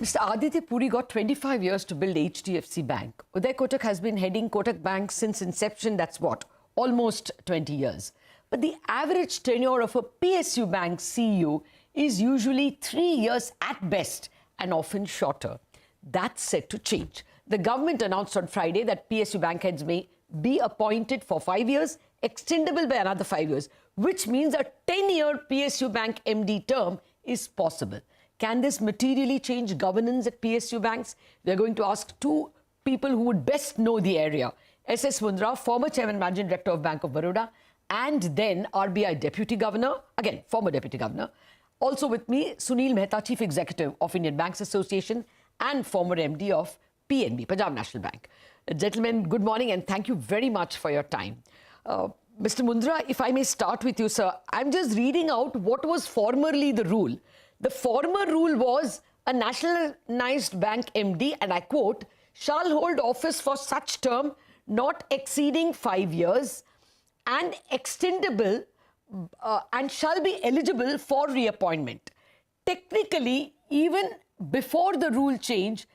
Mr. Aditya Puri got 25 years to build HDFC Bank. Uday Kotak has been heading Kotak Bank since inception, that's what, almost 20 years. But the average tenure of a PSU Bank CEO is usually 3 years at best and often shorter. That's set to change. The government announced on Friday that PSU Bank heads may be appointed for 5 years, extendable by another 5 years, which means a 10-year PSU Bank MD term is possible. Can this materially change governance at PSU banks? We're going to ask two people who would best know the area. S.S. Mundra, former Chairman Managing Director of Bank of Baroda, and then RBI Deputy Governor, again, former Deputy Governor. Also with me, Sunil Mehta, Chief Executive of Indian Banks Association and former MD of PNB, Punjab National Bank. Gentlemen, good morning and thank you very much for your time. Mr. Mundra, if I may start with you, sir, I'm just reading out what was formerly the rule. The former rule was a nationalized bank MD, and I quote, shall hold office for such term not exceeding 5 years and extendable and shall be eligible for reappointment. Technically, even before the rule change,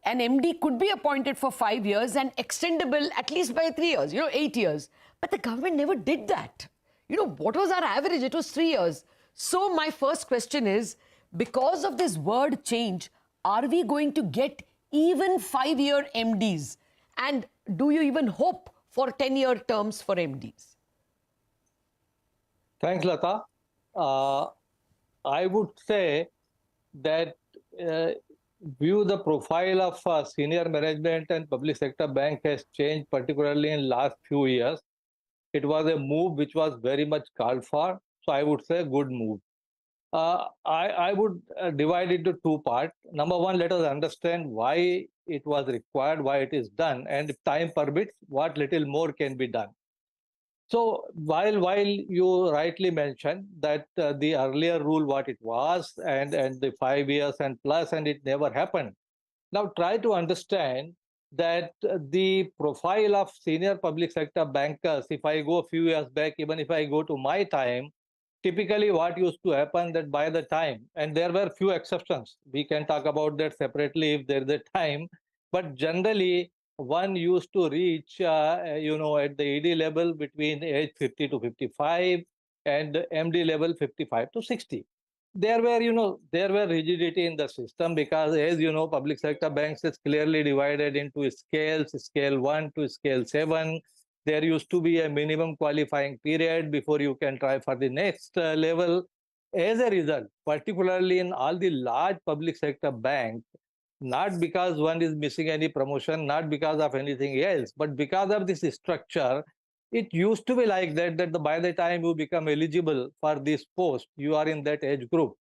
an MD could be appointed for 5 years and extendable at least by 3 years, 8 years. But the government never did that. What was our average? It was 3 years. So my first question is, because of this word change, are we going to get even 5-year MDs? And do you even hope for 10-year terms for MDs? Thanks, Lata. I would say that view the profile of senior management and public sector bank has changed, particularly in last few years. It was a move which was very much called for. So I would say good move. I would divide it into two parts. Number one, let us understand why it was required, why it is done, and if time permits, what little more can be done. So while you rightly mentioned that the earlier rule what it was and the 5 years and plus and it never happened. Now try to understand that the profile of senior public sector bankers, if I go a few years back, even if I go to my time, typically what used to happen that by the time, and there were few exceptions, we can talk about that separately if there is a time, but generally one used to reach, at the ED level between age 50 to 55 and MD level 55 to 60. There were rigidity in the system because, as you know, public sector banks is clearly divided into scales, scale 1 to scale 7. There used to be a minimum qualifying period before you can try for the next level. As a result, particularly in all the large public sector banks, not because one is missing any promotion, not because of anything else, but because of this structure, it used to be like that by the time you become eligible for this post, you are in that age group.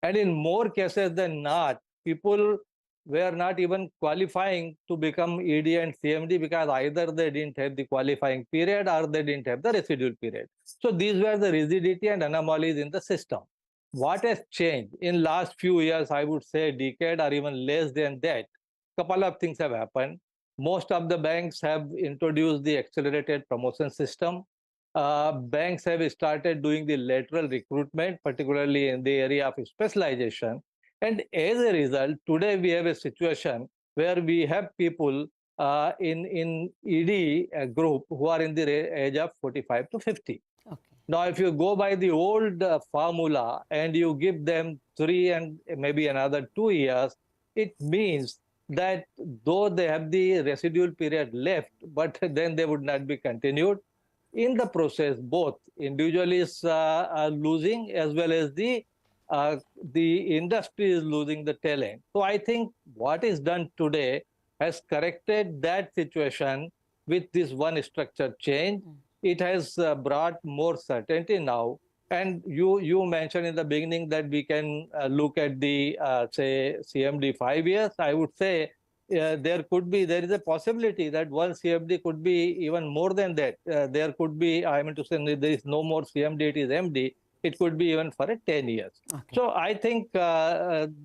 And in more cases than not, people were not even qualifying to become ED and CMD because either they didn't have the qualifying period or they didn't have the residual period. So these were the rigidity and anomalies in the system. What has changed in last few years, I would say a decade or even less than that, couple of things have happened. Most of the banks have introduced the accelerated promotion system. Banks have started doing the lateral recruitment, particularly in the area of specialization. And as a result, today we have a situation where we have people in ED group who are in the age of 45 to 50. Okay. Now, if you go by the old formula and you give them 3 and maybe another 2 years, it means that though they have the residual period left, but then they would not be continued. In the process, both individual is losing as well as the industry is losing the talent. So I think what is done today has corrected that situation with this one structure change. It has brought more certainty now. And you mentioned in the beginning that we can look at the, say, CMD 5 years. I would say there is a possibility that one CMD could be even more than that. There could be, I mean to say, there is no more CMD, it is MD. It could be even for 10 years. Okay. So I think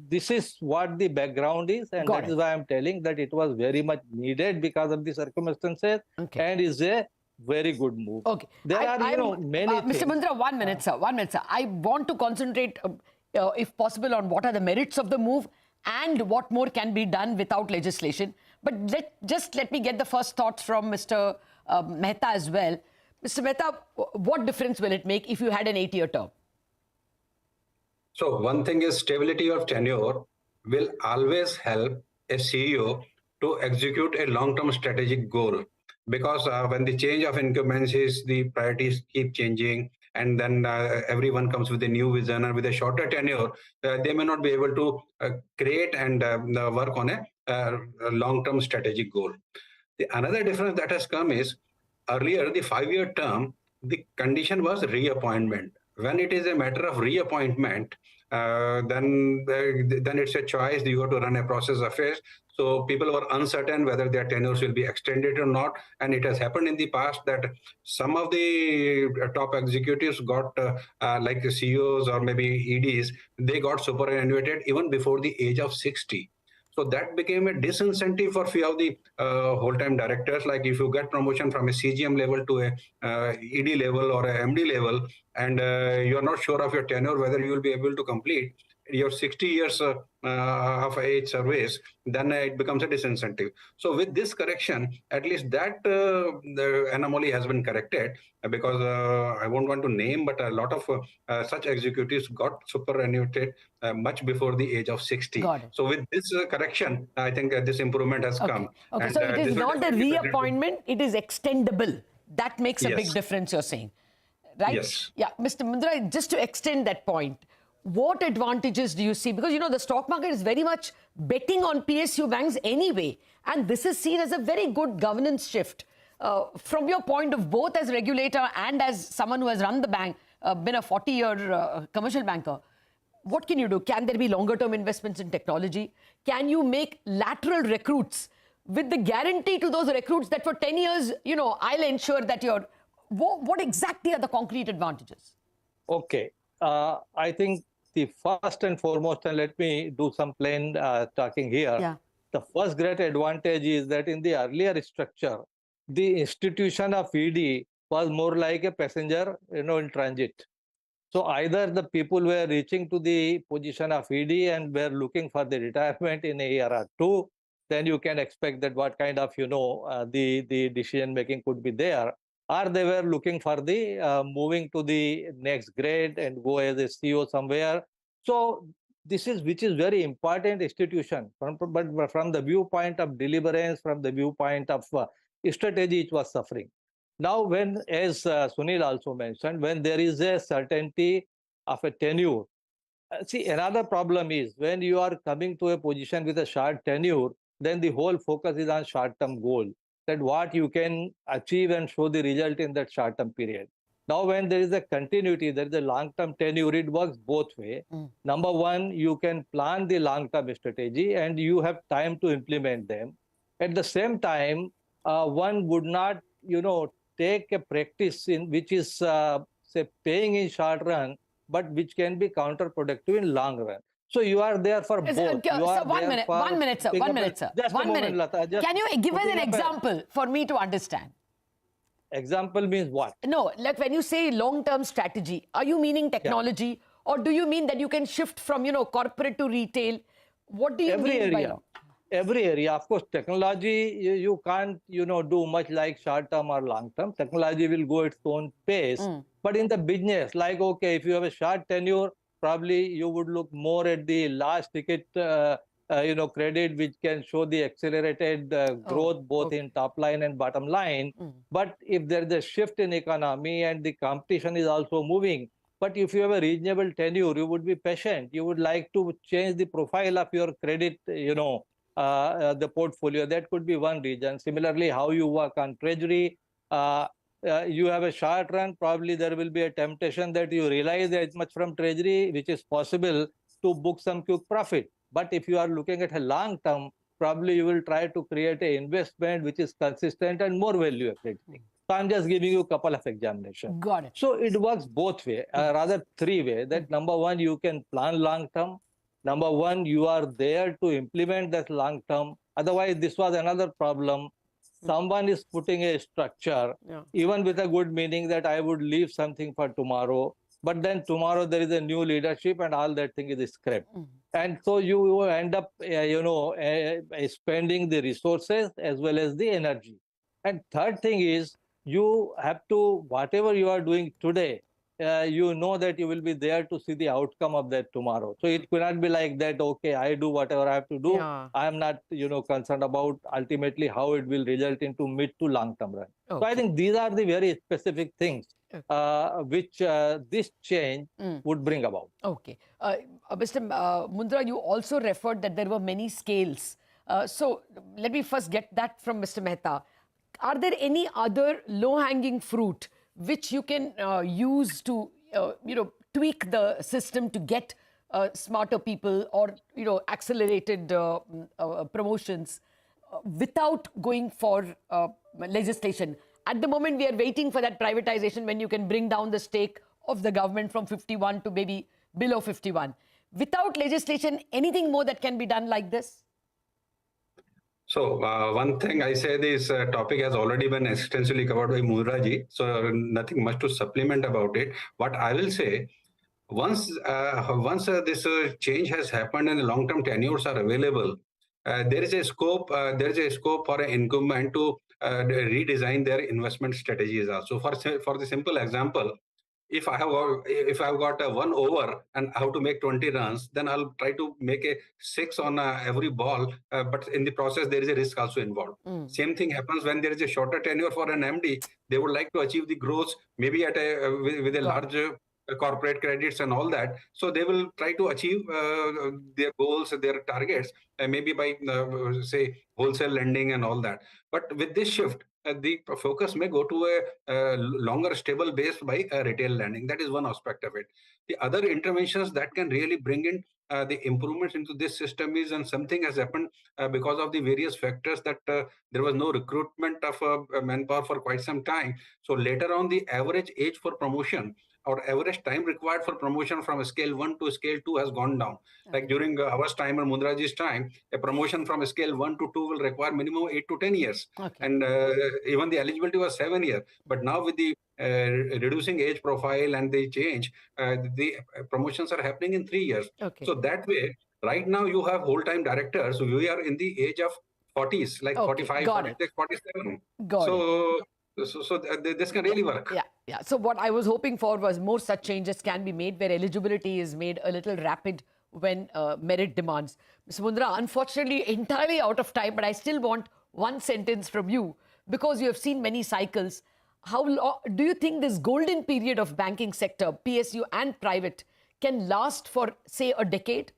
this is what the background is. And that is why I'm telling that it was very much needed because of the circumstances and is a very good move. Okay. There are, many Mr. Mundra, 1 minute, sir. 1 minute, sir. I want to concentrate, if possible, on what are the merits of the move and what more can be done without legislation. But let me get the first thoughts from Mr. Mehta as well. Mr. Mehta, what difference will it make if you had an 8-year term? So one thing is stability of tenure will always help a CEO to execute a long-term strategic goal, because when the change of incumbencies, the priorities keep changing, and then everyone comes with a new vision, and with a shorter tenure, they may not be able to create and work on a long-term strategic goal. Another difference that has come is earlier, the 5-year term, the condition was reappointment. When it is a matter of reappointment, then it's a choice. You have to run a process affairs. So people were uncertain whether their tenures will be extended or not. And it has happened in the past that some of the top executives got, like the CEOs or maybe EDs, they got superannuated even before the age of 60. So that became a disincentive for few of the whole-time directors. Like if you get promotion from a CGM level to a ED level or a MD level, and you're not sure of your tenure, whether you will be able to complete your 60 years of age service, then it becomes a disincentive. So with this correction, at least that the anomaly has been corrected, because I won't want to name, but a lot of such executives got superannuated much before the age of 60. Got it. So with this correction, I think this improvement has come. Okay, And, so it is this will not a definitely reappointment, it is extendable. That makes a big Yes. difference, you're saying, right? Yes. Yeah, Mr. Mundra, just to extend that point, what advantages do you see? Because, you know, the stock market is very much betting on PSU banks anyway, and this is seen as a very good governance shift. From your point of both as regulator and as someone who has run the bank, been a 40-year commercial banker, what can you do? Can there be longer-term investments in technology? Can you make lateral recruits with the guarantee to those recruits that for 10 years, you know, I'll ensure that you're... What exactly are the concrete advantages? Okay. I think the first and foremost, and let me do some plain talking here. Yeah. The first great advantage is that in the earlier structure, the institution of ED was more like a passenger, you know, in transit. So either the people were reaching to the position of ED and were looking for the retirement in a year or two, then you can expect that what kind of, you know, the decision making could be there. Or they were looking for the moving to the next grade and go as a CEO somewhere. So this is, which is very important institution, but from the viewpoint of deliverance, from the viewpoint of strategy, it was suffering. Now, when, as Sunil also mentioned, when there is a certainty of a tenure, see, another problem is when you are coming to a position with a short tenure, then the whole focus is on short-term goal, that what you can achieve and show the result in that short-term period. Now, when there is a continuity, there is a long-term tenure, it works both ways. Number one, you can plan the long-term strategy and you have time to implement them. At the same time, one would not, you know, take a practice in which is, say, paying in short run, but which can be counterproductive in long run. So you are there for both. Sir, one minute, sir. Just One a moment, minute. Lata. Can you give us an example for me to understand? Example means what? No, like when you say long-term strategy, are you meaning technology, or do you mean that you can shift from, you know, corporate to retail? What do you mean by long? Every area, of course, technology, you can't, you know, do much like short term or long term. Technology will go its own pace. But in the business, like, okay, if you have a short tenure, probably you would look more at the last ticket, you know, credit, which can show the accelerated growth both in top line and bottom line. But if there is a shift in economy and the competition is also moving, but if you have a reasonable tenure, you would be patient. You would like to change the profile of your credit, you know, the portfolio. That could be one reason. Similarly, how you work on treasury. You have a short run, probably there will be a temptation that you realize as much from treasury, which is possible to book some quick profit. But if you are looking at a long term, probably you will try to create an investment which is consistent and more value accreting. So I'm just giving you a couple of examinations. Got it. So it works both ways, rather three ways. That number one, you can plan long term. Number one, you are there to implement that long term. Otherwise, this was another problem. Someone is putting a structure, even with a good meaning that I would leave something for tomorrow. But then tomorrow there is a new leadership and all that thing is scrapped. And so you end up, spending the resources as well as the energy. And third thing is, you have to, whatever you are doing today, you know that you will be there to see the outcome of that tomorrow. So it cannot be like that, okay, I do whatever I have to do. Yeah. I am not, concerned about ultimately how it will result into mid to long term run. So I Okay. think these are the very specific things which this change would bring about. Okay. Mr. Mundra, you also referred that there were many scales. So let me first get that from Mr. Mehta. Are there any other low-hanging fruit which you can use to, tweak the system to get smarter people or, accelerated promotions without going for legislation? At the moment, we are waiting for that privatization when you can bring down the stake of the government from 51 to maybe below 51. Without legislation, anything more that can be done like this? So one thing I say, this topic has already been extensively covered by Murraji, so nothing much to supplement about it. What I will say, once this change has happened and the long-term tenures are available, there is a scope for an incumbent to redesign their investment strategies also. For the simple example, if I've got a 1 over and I have to make 20 runs, then I'll try to make a 6 on every ball. But in the process, there is a risk also involved. Same thing happens when there is a shorter tenure for an MD. They would like to achieve the growth maybe at with a larger corporate credits and all that. So they will try to achieve their goals, their targets, maybe by say wholesale lending and all that. But with this shift, the focus may go to a longer stable base by retail lending. That is one aspect of it. The other interventions that can really bring in the improvements into this system is, and something has happened because of the various factors, that there was no recruitment of manpower for quite some time. So later on, the average age for promotion or average time required for promotion from scale 1 to scale 2 has gone down. Like during our time and Mundraji's time, a promotion from scale 1 to 2 will require minimum 8 to 10 years. Okay. And even the eligibility was 7 years. But now with the reducing age profile and the change, the promotions are happening in 3 years. Okay. So that way, right now you have whole-time directors. We are in the age of 40s, like Okay, 45, got 46, 47. Got it. This can really work. Yeah. So what I was hoping for was more such changes can be made where eligibility is made a little rapid when merit demands. Mr. Mundra, unfortunately, entirely out of time, but I still want one sentence from you because you have seen many cycles. How long do you think this golden period of banking sector, PSU and private, can last for, say, a decade?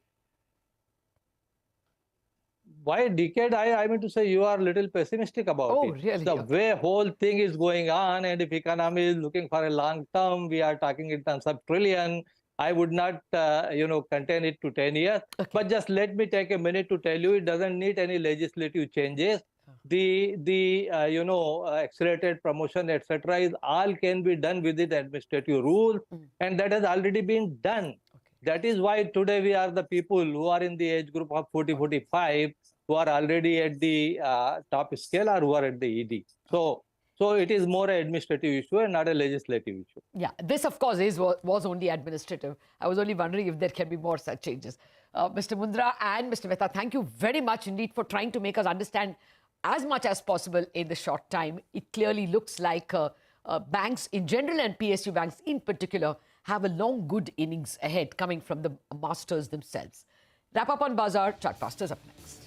By a decade, I mean to say you are a little pessimistic about Oh, it. really? The Okay. way whole thing is going on, and if economy is looking for a long term, we are talking in terms of trillion. I would not, contain it to 10 years. Okay. But just let me take a minute to tell you, it doesn't need any legislative changes. The accelerated promotion, etc., is all can be done within administrative rules, and that has already been done. That is why today we are the people who are in the age group of 40, 45, who are already at the top scale or who are at the ED. So it is more an administrative issue and not a legislative issue. Yeah, this of course was only administrative. I was only wondering if there can be more such changes. Mr. Mundra and Mr. Mehta, thank you very much indeed for trying to make us understand as much as possible in the short time. It clearly looks like banks in general and PSU banks in particular have a long good innings ahead coming from the masters themselves. Wrap up on Bazaar, Chartbusters up next.